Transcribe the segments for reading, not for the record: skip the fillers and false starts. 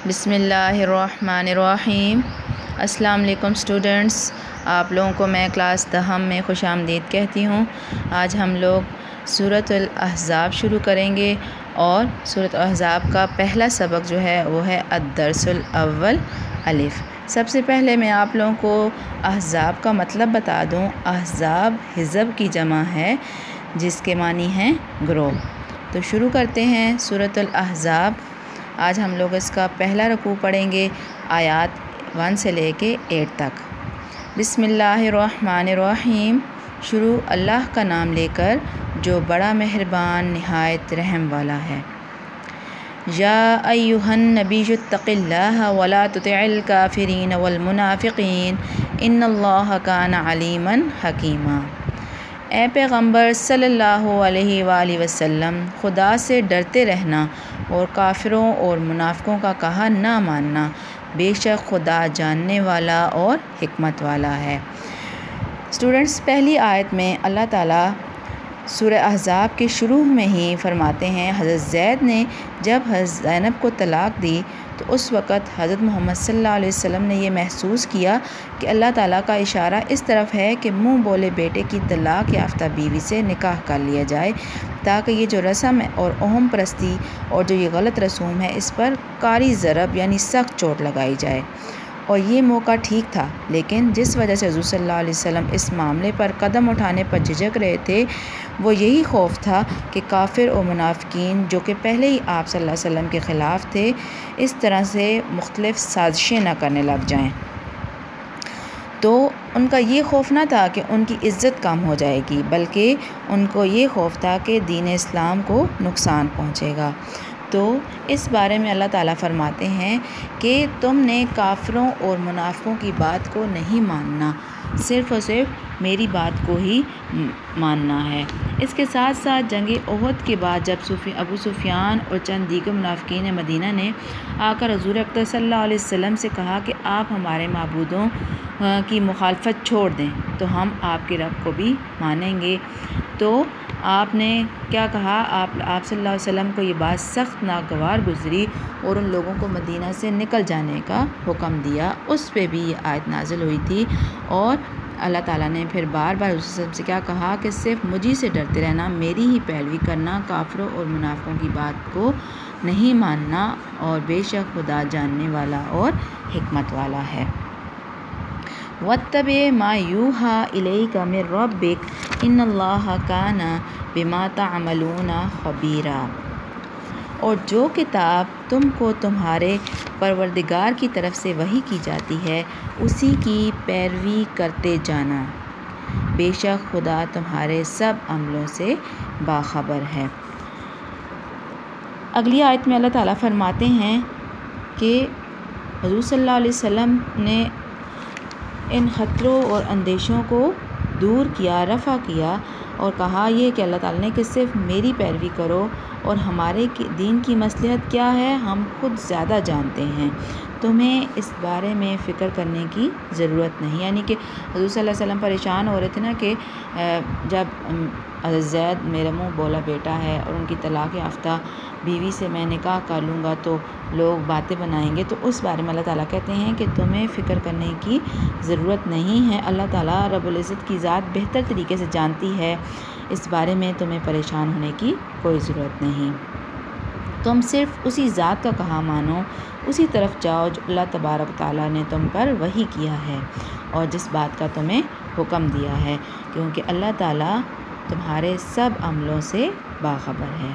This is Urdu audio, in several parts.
بسم اللہ الرحمن الرحیم۔ السلام علیکم اسٹوڈنٹس، آپ لوگوں کو میں کلاس دہم میں خوش آمدید کہتی ہوں۔ آج ہم لوگ سورۃ الاحزاب شروع کریں گے اور سورۃ الاحزاب کا پہلا سبق جو ہے وہ ہے الدرس الاول الف۔ سب سے پہلے میں آپ لوگوں کو احزاب کا مطلب بتا دوں۔ احزاب حزب کی جمع ہے جس کے معنی ہیں گروہ۔ تو شروع کرتے ہیں سورۃ الاحزاب۔ آج ہم لوگ اس کا پہلا رکوع پڑھیں گے، آیات 1 سے لے کے 8 تک۔ بسم اللہ الرحمن الرحیم۔ شروع اللہ کا نام لے کر جو بڑا مہربان نہایت رحم والا ہے۔ یا ایھا النبی اتق اللہ ولا تطع الکافرین والمنافقین ان اللہ کان علیما حکیما۔ اے پیغمبر صلی اللہ علیہ وآلہ وسلم، خدا سے ڈرتے رہنا اور کافروں اور منافقوں کا کہا نہ ماننا، بے شک خدا جاننے والا اور حکمت والا ہے۔ اسٹوڈنٹس، پہلی آیت میں اللہ تعالیٰ سورہ احزاب کے شروع میں ہی فرماتے ہیں، حضرت زید نے جب حضرت زینب کو طلاق دی تو اس وقت حضرت محمد صلی اللہ علیہ وسلم نے یہ محسوس کیا کہ اللہ تعالیٰ کا اشارہ اس طرف ہے کہ منہ بولے بیٹے کی طلاق یافتہ بیوی سے نکاح کر لیا جائے، تاکہ یہ جو رسم ہے اور اوہم پرستی اور جو یہ غلط رسوم ہے اس پر کاری ضرب یعنی سخت چوٹ لگائی جائے۔ اور یہ موقع ٹھیک تھا، لیکن جس وجہ سے حضور صلی اللہ علیہ وسلم اس معاملے پر قدم اٹھانے پر جھجک رہے تھے وہ یہی خوف تھا کہ کافر اور منافقین جو کہ پہلے ہی آپ صلی اللہ علیہ وسلم کے خلاف تھے اس طرح سے مختلف سازشیں نہ کرنے لگ جائیں۔ تو ان کا یہ خوف نہ تھا کہ ان کی عزت کم ہو جائے گی، بلکہ ان کو یہ خوف تھا کہ دین اسلام کو نقصان پہنچے گا۔ تو اس بارے میں اللہ تعالیٰ فرماتے ہیں کہ تم نے کافروں اور منافقوں کی بات کو نہیں ماننا، صرف اور صرف میری بات کو ہی ماننا ہے۔ اس کے ساتھ ساتھ جنگ احد کے بعد جب ابو سفیان اور چند دیگر منافقین مدینہ نے آ کر حضور اکرم صلی اللہ علیہ وسلم سے کہا کہ آپ ہمارے معبودوں کی مخالفت چھوڑ دیں تو ہم آپ کے رب کو بھی مانیں گے، تو آپ نے کیا کہا؟ آپ صلی اللہ علیہ وسلم کو یہ بات سخت ناگوار گزری اور ان لوگوں کو مدینہ سے نکل جانے کا حکم دیا۔ اس پہ بھی یہ آیت نازل ہوئی تھی اور اللہ تعالیٰ نے پھر بار بار اس سے کیا کہا کہ صرف مجھی سے ڈرتے رہنا، میری ہی پیروی کرنا، کافروں اور منافقوں کی بات کو نہیں ماننا، اور بے شک خدا جاننے والا اور حکمت والا ہے۔ وَاتَّبِعْ مَا يُوحَىٰ إِلَيْكَ مِن رَّبِّكَ إِنَّ اللَّهَ كَانَ بِمَا تَعْمَلُونَ خَبِيرًا۔ اور جو کتاب تم کو تمہارے پروردگار کی طرف سے وحی کی جاتی ہے اسی کی پیروی کرتے جانا، بے شک خدا تمہارے سب عملوں سے باخبر ہے۔ اگلی آیت میں اللہ تعالیٰ فرماتے ہیں کہ حضور صلی اللہ علیہ وسلم نے ان خطروں اور اندیشوں کو دور کیا، رفع کیا اور کہا یہ کہ اللہ تعالیٰ نے کہ صرف میری پیروی کرو اور ہمارے دین کی مصلحت کیا ہے ہم خود زیادہ جانتے ہیں، تمہیں اس بارے میں فکر کرنے کی ضرورت نہیں۔ یعنی کہ حضور صلی اللہ علیہ وسلم پریشان ہو رہے تھے نا کہ جب حضرت زید میرا منہ بولا بیٹا ہے اور ان کی طلاق یافتہ بیوی سے میں نکاح کر لوں گا تو لوگ باتیں بنائیں گے، تو اس بارے میں اللہ تعالیٰ کہتے ہیں کہ تمہیں فکر کرنے کی ضرورت نہیں ہے، اللہ تعالیٰ رب العزت کی ذات بہتر طریقے سے جانتی ہے، اس بارے میں تمہیں پریشان ہونے کی کوئی ضرورت نہیں۔ تم صرف اسی ذات کا کہا مانو، اسی طرف جاؤ جو اللہ تبارک تعالیٰ نے تم پر وحی کیا ہے اور جس بات کا تمہیں حکم دیا ہے، کیونکہ اللہ تعالیٰ تمہارے سب عملوں سے باخبر ہے۔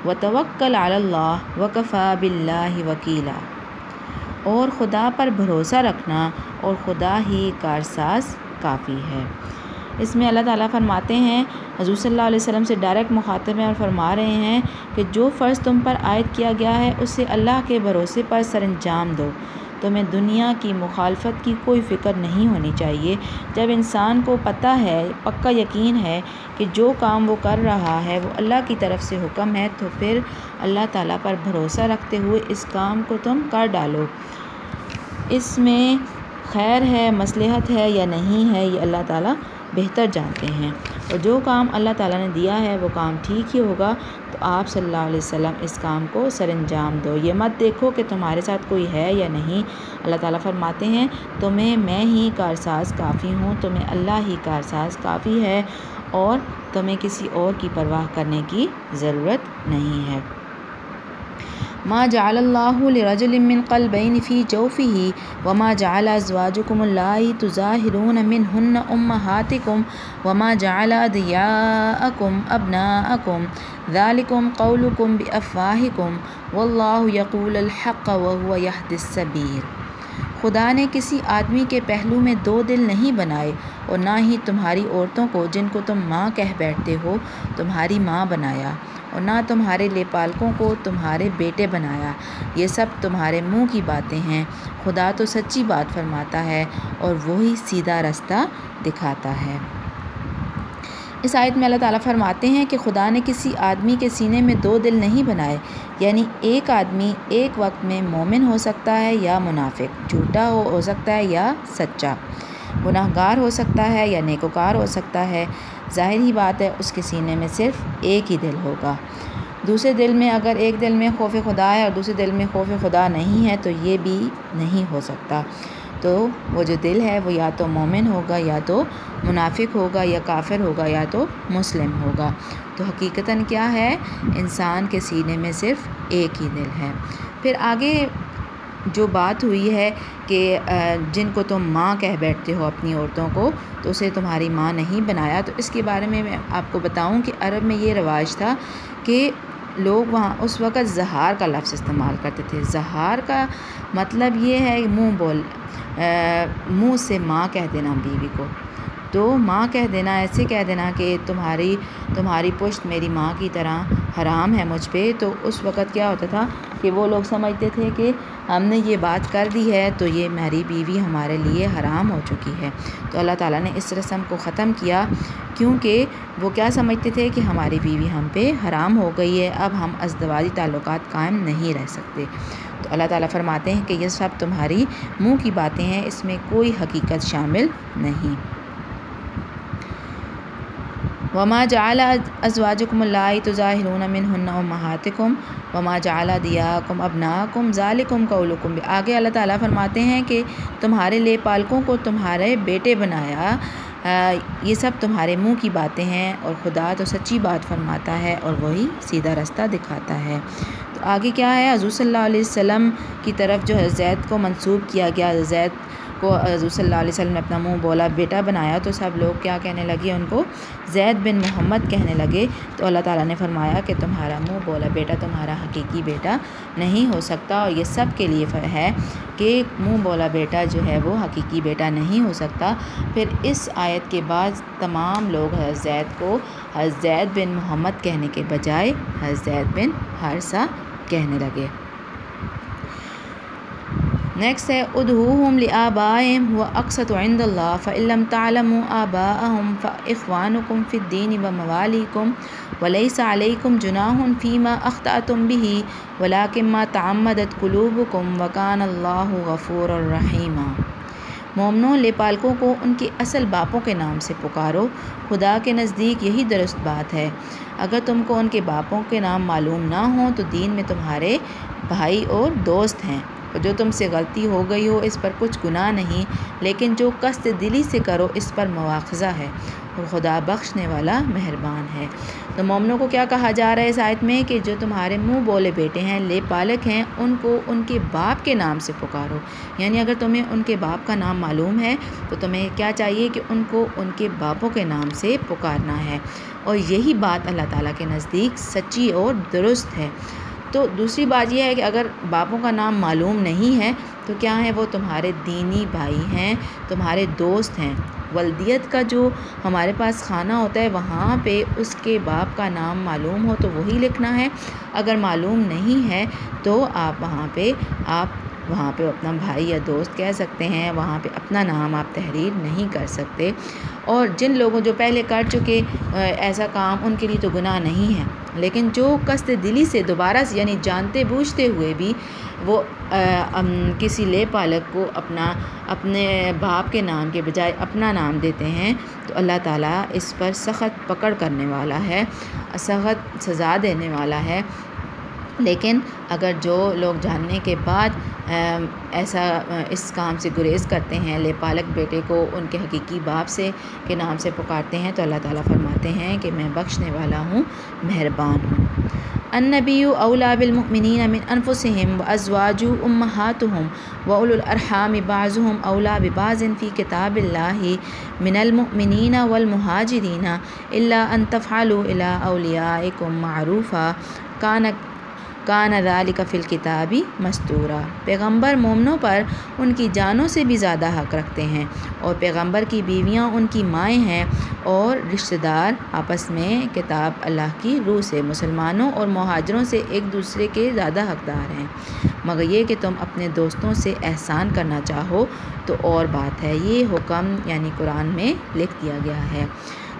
وَتَوَكَّلْ عَلَى اللَّهِ وَكَفَى بِاللَّهِ وَكِيلًا، اور خدا پر بھروسہ رکھنا اور خدا ہی کارساز کافی ہے۔ اس میں اللہ تعالیٰ فرماتے ہیں حضور صلی اللہ علیہ وسلم سے ڈائریکٹ مخاطب ہیں اور فرما رہے ہیں کہ جو فرض تم پر عائد کیا گیا ہے اسے اللہ کے بھروسے پر سر انجام دو، تمہیں دنیا کی مخالفت کی کوئی فکر نہیں ہونی چاہیے۔ جب انسان کو پتہ ہے، پکا یقین ہے کہ جو کام وہ کر رہا ہے وہ اللہ کی طرف سے حکم ہے تو پھر اللہ تعالیٰ پر بھروسہ رکھتے ہوئے اس کام کو تم کر ڈالو، اس میں خیر ہے، مصلحت ہے یا نہیں ہے، یہ اللہ تعالیٰ بہتر جانتے ہیں، اور جو کام اللہ تعالیٰ نے دیا ہے وہ کام ٹھیک ہی ہوگا، تو آپ صلی اللہ علیہ وسلم اس کام کو سر انجام دو۔ یہ مت دیکھو کہ تمہارے ساتھ کوئی ہے یا نہیں۔ اللہ تعالیٰ فرماتے ہیں تمہیں میں ہی کارساز کافی ہوں، تمہیں اللہ ہی کارساز کافی ہے، اور تمہیں کسی اور کی پرواہ کرنے کی ضرورت نہیں ہے۔ ما جعل اللہ لرجل من قلبین فی جوفہ وما جعل ازواجکم اللائی تظاہرون منہن امہاتکم وما جعل ادعیاءکم ابناءکم ذالکم قولکم بافواہکم واللہ یقول الحق وہو یہدی السبیل۔ خدا نے کسی آدمی کے پہلو میں 2 دل نہیں بنائے، اور نہ ہی تمہاری عورتوں کو جن کو تم ماں کہہ بیٹھتے ہو تمہاری ماں بنایا، اور نہ تمہارے لیپالکوں کو تمہارے بیٹے بنایا۔ یہ سب تمہارے منہ کی باتیں ہیں، خدا تو سچی بات فرماتا ہے اور وہی سیدھا رستہ دکھاتا ہے۔ اس آیت میں اللہ تعالیٰ فرماتے ہیں کہ خدا نے کسی آدمی کے سینے میں 2 دل نہیں بنائے، یعنی ایک آدمی ایک وقت میں مومن ہو سکتا ہے یا منافق، جھوٹا ہو سکتا ہے یا سچا، گناہگار ہو سکتا ہے یا نیکوکار ہو سکتا ہے۔ ظاہر ہی بات ہے اس کے سینے میں صرف ایک ہی دل ہوگا۔ دوسرے دل میں اگر ایک دل میں خوف خدا ہے اور دوسرے دل میں خوف خدا نہیں ہے تو یہ بھی نہیں ہو سکتا۔ تو وہ جو دل ہے وہ یا تو مومن ہوگا یا تو منافق ہوگا یا کافر ہوگا یا تو مسلم ہوگا۔ تو حقیقتاً کیا ہے، انسان کے سینے میں صرف ایک ہی دل ہے۔ پھر آگے جو بات ہوئی ہے کہ جن کو تم ماں کہہ بیٹھتے ہو اپنی عورتوں کو، تو اسے تمہاری ماں نہیں بنایا، تو اس کے بارے میں آپ کو بتاؤں کہ عرب میں یہ رواج تھا کہ لوگ وہاں اس وقت زہار کا لفظ استعمال کرتے تھے۔ زہار کا مطلب یہ ہے منہ سے ماں کہہ دینا بیوی کو، تو ماں کہہ دینا، ایسے کہہ دینا کہ تمہاری پشت میری ماں کی طرح حرام ہے مجھ پہ۔ تو اس وقت کیا ہوتا تھا کہ وہ لوگ سمجھتے تھے کہ ہم نے یہ بات کر دی ہے تو یہ میری بیوی ہمارے لیے حرام ہو چکی ہے۔ تو اللہ تعالیٰ نے اس رسم کو ختم کیا، کیونکہ وہ کیا سمجھتے تھے کہ ہماری بیوی ہم پہ حرام ہو گئی ہے، اب ہم ازدواجی تعلقات قائم نہیں رہ سکتے۔ تو اللہ تعالیٰ فرماتے ہیں کہ یہ سب تمہاری منہ کی باتیں ہیں، اس میں کوئی حقیقت شامل نہیں۔ وما جعل ازواجکم اللائی تظاہرون منہن امہاتکم وما جعل ادعیاءکم ابناءکم ذالکم قولکم۔ آگے اللہ تعالیٰ فرماتے ہیں کہ تمہارے لے پالکوں کو تمہارے بیٹے بنایا، یہ سب تمہارے منہ کی باتیں ہیں، اور خدا تو سچی بات فرماتا ہے اور وہی سیدھا رستہ دکھاتا ہے۔ تو آگے کیا ہے، حضور صلی اللہ علیہ وسلم کی طرف جو ہے زید کو منسوب کیا گیا، زید کو حضور صلی اللہ علیہ وسلم نے اپنا منہ بولا بیٹا بنایا، تو سب لوگ کیا کہنے لگے، ان کو زید بن محمد کہنے لگے۔ تو اللہ تعالیٰ نے فرمایا کہ تمہارا منہ بولا بیٹا تمہارا حقیقی بیٹا نہیں ہو سکتا، اور یہ سب کے لیے ہے کہ منہ بولا بیٹا جو ہے وہ حقیقی بیٹا نہیں ہو سکتا۔ پھر اس آیت کے بعد تمام لوگ حضرت زید کو حضرت زید بن محمد کہنے کے بجائے حضرت زید بن حارثہ کہنے لگے۔ نیکسٹ ہے ادعوہم لآبائہم ہوا اقسط عند اللہ فإن لم تعلموا آباءہم فإخوانکم فی الدین وموالیکم ولیس علیکم جناح فیما اخطأتم بہ ولکن ما تعمدت قلوبکم وکان اللہ غفورا رحیما۔ مومنوں، لیپالکوں کو ان کے اصل باپوں کے نام سے پکارو، خدا کے نزدیک یہی درست بات ہے۔ اگر تم کو ان کے باپوں کے نام معلوم نہ ہوں تو دین میں تمہارے بھائی اور دوست ہیں، اور جو تم سے غلطی ہو گئی ہو اس پر کچھ گناہ نہیں، لیکن جو قصد دلی سے کرو اس پر مواخذہ ہے، اور خدا بخشنے والا مہربان ہے۔ تو مومنوں کو کیا کہا جا رہا ہے اس آیت میں کہ جو تمہارے منہ بولے بیٹے ہیں، لے پالک ہیں، ان کو ان کے باپ کے نام سے پکارو۔ یعنی اگر تمہیں ان کے باپ کا نام معلوم ہے تو تمہیں کیا چاہیے کہ ان کو ان کے باپوں کے نام سے پکارنا ہے، اور یہی بات اللہ تعالیٰ کے نزدیک سچی اور درست ہے۔ تو دوسری بات یہ ہے کہ اگر باپوں کا نام معلوم نہیں ہے تو کیا ہے، وہ تمہارے دینی بھائی ہیں، تمہارے دوست ہیں۔ ولدیت کا جو ہمارے پاس خانہ ہوتا ہے وہاں پہ اس کے باپ کا نام معلوم ہو تو وہی لکھنا ہے، اگر معلوم نہیں ہے تو آپ وہاں پہ آپ وہاں پہ اپنا بھائی یا دوست کہہ سکتے ہیں، وہاں پہ اپنا نام آپ تحریر نہیں کر سکتے۔ اور جن لوگوں جو پہلے کر چکے ایسا کام، ان کے لیے تو گناہ نہیں ہے، لیکن جو قصد دلی سے دوبارہ سے یعنی جانتے بوجھتے ہوئے بھی وہ کسی لے پالک کو اپنے باپ کے نام کے بجائے اپنا نام دیتے ہیں، تو اللہ تعالیٰ اس پر سخت پکڑ کرنے والا ہے، سخت سزا دینے والا ہے۔ لیکن اگر جو لوگ جاننے کے بعد اس کام سے گریز کرتے ہیں، لے پالک بیٹے کو ان کے حقیقی باپ کے نام سے پکارتے ہیں، تو اللہ تعالیٰ فرماتے ہیں کہ میں بخشنے والا ہوں، مہربان ہوں۔ النبی اولیٰ بالمؤمنین من انفسہم وازواجہ امہاتہم واولی الارحام بعضہم اولیٰ ببعض فی کتاب اللہ من المؤمنین والمہاجرین الا ان تفعلوا الی اولیائکم معروفا کان ذالک فی الکتاب مستورا۔ پیغمبر مومنوں پر ان کی جانوں سے بھی زیادہ حق رکھتے ہیں، اور پیغمبر کی بیویاں ان کی مائیں ہیں، اور رشتہ دار آپس میں کتاب اللہ کی روح سے مسلمانوں اور مہاجروں سے ایک دوسرے کے زیادہ حقدار ہیں، مگر یہ کہ تم اپنے دوستوں سے احسان کرنا چاہو تو اور بات ہے۔ یہ حکم یعنی قرآن میں لکھ دیا گیا ہے۔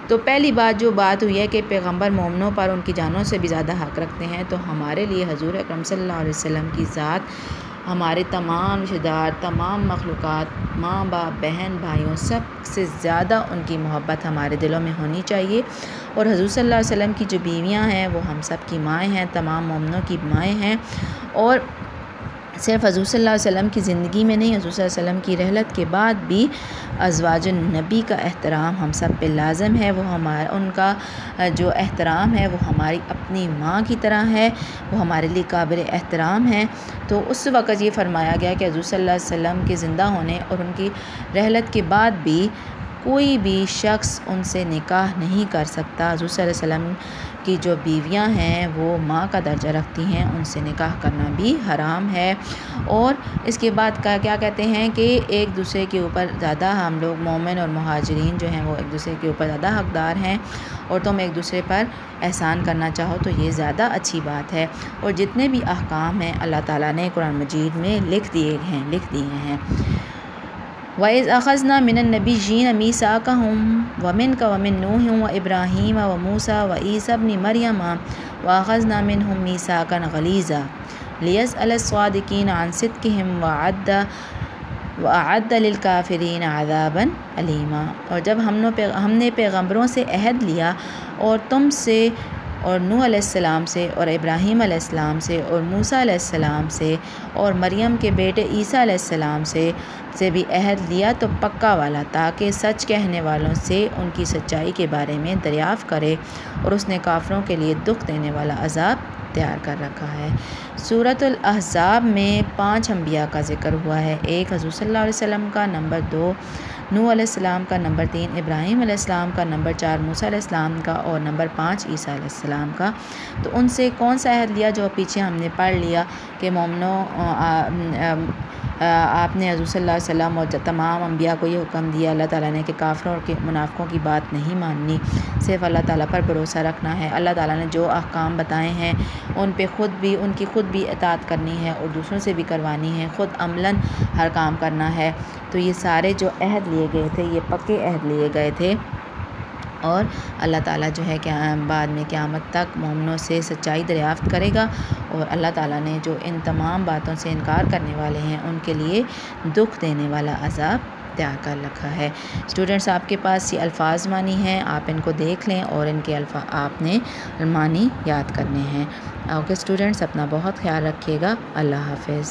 تو پہلی جو بات ہوئی ہے کہ پیغمبر مومنوں پر ان کی جانوں سے بھی زیادہ حق رکھتے ہیں، تو ہمارے لیے حضور اکرم صلی اللہ علیہ وسلم کی ذات، ہمارے تمام رشتہ دار، تمام مخلوقات، ماں باپ، بہن بھائیوں، سب سے زیادہ ان کی محبت ہمارے دلوں میں ہونی چاہیے۔ اور حضور صلی اللہ علیہ وسلم کی جو بیویاں ہیں وہ ہم سب کی مائیں ہیں، تمام مومنوں کی مائیں ہیں، اور صرف حضور صلی اللہ علیہ وسلم کی زندگی میں نہیں، حضور صلی اللہ علیہ وسلم کی رحلت کے بعد بھی ازواج النبی کا احترام ہم سب پہ لازم ہے۔ وہ ان کا جو احترام ہے وہ ہماری اپنی ماں کی طرح ہے، وہ ہمارے لیے قابل احترام ہے۔ تو اس وقت یہ فرمایا گیا کہ حضور صلی اللہ علیہ وسلم کے زندہ ہونے اور ان کی رحلت کے بعد بھی کوئی بھی شخص ان سے نکاح نہیں کر سکتا۔ حضور صلی اللہ علیہ وسلم کی جو بیویاں ہیں وہ ماں کا درجہ رکھتی ہیں، ان سے نکاح کرنا بھی حرام ہے۔ اور اس کے بعد کیا کہتے ہیں کہ ایک دوسرے کے اوپر زیادہ ہم لوگ مومن اور مہاجرین جو ہیں وہ ایک دوسرے کے اوپر زیادہ حقدار ہیں، اور تم ایک دوسرے پر احسان کرنا چاہو تو یہ زیادہ اچھی بات ہے۔ اور جتنے بھی احکام ہیں اللہ تعالیٰ نے قرآن مجید میں لکھ دیے ہیں۔ وَإِذْ أَخَذْنَا مِنَ النَّبِيِّينَ مِيثَاقَهُمْ وَمِنْكَ وَمِن نُوحٍ وَإِبْرَاهِيمَ وَمُوسَىٰ وَعِيسَىٰ ابْنِ مَرْيَمَ وَأَخَذْنَا مِنْهُم مِيثَاقًا غَلِيظًا لِيَسْأَلَ الصَّادِقِينَ عَن صِدْقِهِمْ وَأَعَدَّ لِلْكَافِرِينَ عَذَابًا أَلِيمًا۔ اور جب ہم نے پیغمبروں سے عہد لیا، اور تم سے اور نوح علیہ السلام سے اور ابراہیم علیہ السلام سے اور موسیٰ علیہ السلام سے اور مریم کے بیٹے عیسیٰ علیہ السلام سے بھی عہد لیا تو پکا والا، تاکہ سچ کہنے والوں سے ان کی سچائی کے بارے میں دریافت کرے، اور اس نے کافروں کے لیے دکھ دینے والا عذاب تیار کر رکھا ہے۔ سورۃ الاحزاب میں 5 انبیاء کا ذکر ہوا ہے، 1 حضور صلی اللہ علیہ وسلم کا، نمبر 2 نوح علیہ السلام کا، نمبر 3 ابراہیم علیہ السلام کا، نمبر 4 موسیٰ علیہ السلام کا، اور نمبر 5 عیسیٰ علیہ السلام کا۔ تو ان سے کون سا عہد لیا؟ جو پیچھے ہم نے پڑھ لیا کہ مومنوں آپ نے حضور صلی اللہ علیہ وسلم اور تمام انبیاء کو یہ حکم دیا اللہ تعالیٰ نے کہ کافروں اور منافقوں کی بات نہیں ماننی، صرف اللہ تعالیٰ پر بھروسہ رکھنا ہے۔ اللہ تعالیٰ نے جو احکام بتائے ہیں ان کی خود بھی اطاعت کرنی ہے اور دوسروں سے بھی کروانی ہے، خود عملاً ہر کام کرنا ہے۔ تو یہ سارے جو عہد لیے گئے تھے یہ پکے عہد لیے گئے تھے، اور اللہ تعالیٰ جو ہے کہ بعد میں قیامت تک مومنوں سے سچائی دریافت کرے گا، اور اللہ تعالیٰ نے جو ان تمام باتوں سے انکار کرنے والے ہیں ان کے لیے دکھ دینے والا عذاب تیار کر رکھا ہے۔ اسٹوڈنٹس، آپ کے پاس یہ الفاظ معنی ہیں، آپ ان کو دیکھ لیں اور ان کے آپ نے معنی یاد کرنے ہیں۔ اوکے اسٹوڈنٹس، اپنا بہت خیال رکھیے گا۔ اللہ حافظ۔